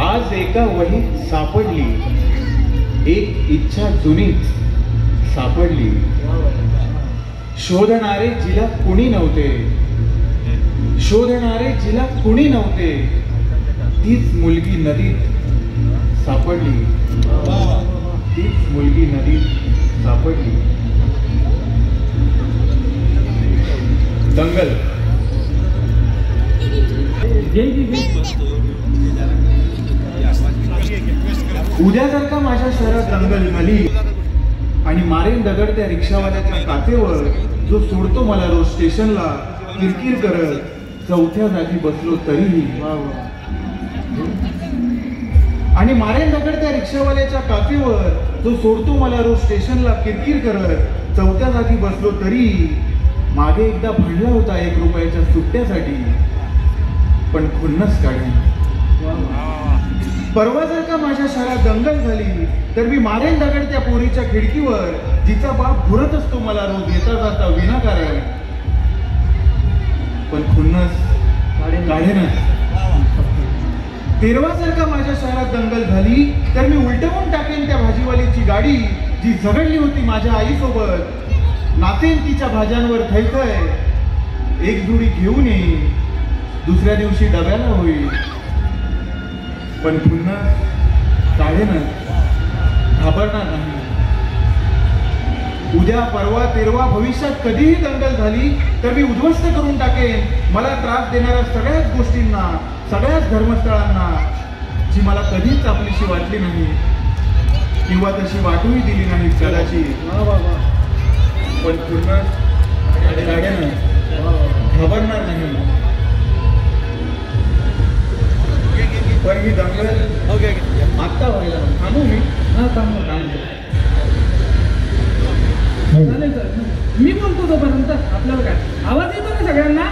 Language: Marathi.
आज एका वहीत सापडली एक इच्छा जुनीच सापडली. शोधणारे जिला कुणी नव्हते, शोधणारे जिला कुणी नव्हते, तीच मुलगी नदीत सापडली. तीच मुलगी नदीत सापडली. दंगल. उद्या जर का माझ्या शहरात दंगल झाली आणि मारेन दगड त्या रिक्षावाल्याच्या काचेवर, जो सोडतो मला रोज स्टेशनला किरकिर करत, चौथ्या जागी बसलो तरीही. आणि मारेन दगड त्या रिक्षावाल्याच्या काचेवर, जो सोडतो मला रोज स्टेशनला किरकिर करत, चौथ्या जागी बसलो तरी. मागे एकदा भांडला होता 1 रुपयाच्या सुट्ट्यासाठी, पण खुन्नस काढेन. परवा जर का माझ्या शहरात दंगल झाली तर मी मारेन दगड त्या पोरीच्या खिडकीवर, जिचा बाप घुरत असतो मला रोज येता जाता विनाकारण, पण खुन्नस काढेनच. तेरवा जर का माझ्या शहरात दंगल झाली तर मी उलटवून टाकेन त्या भाजीवालीची गाडी, जी झगडली होती माझ्या आईसोबत. नाचेन तिच्या भाज्यांवर थैथय, एक जुडी घेऊन येईन, दुसऱ्या दिवशी डब्याला होईल, पण पुन्हा काढेनच, घाबरणार नाही. उद्या परवा तेरवा भविष्यात कधीही दंगल झाली तर मी उद्ध्वस्त करून टाकेन मला त्रास देणाऱ्या सगळ्याच गोष्टींना, सगळ्याच धर्मस्थळांना, जी मला कधीच आपलीशी वाटली नाही किंवा तशी वाटूही दिली नाही कदाचित, पण पुन्हा काढेनच, घाबरणार नाही. पण ही दंगल आत्ता व्हायला थांबू मी. चालेल सर, मी बोलतो तोपर्यंत. आपल्याला काय आवाज येतो ना सगळ्यांना?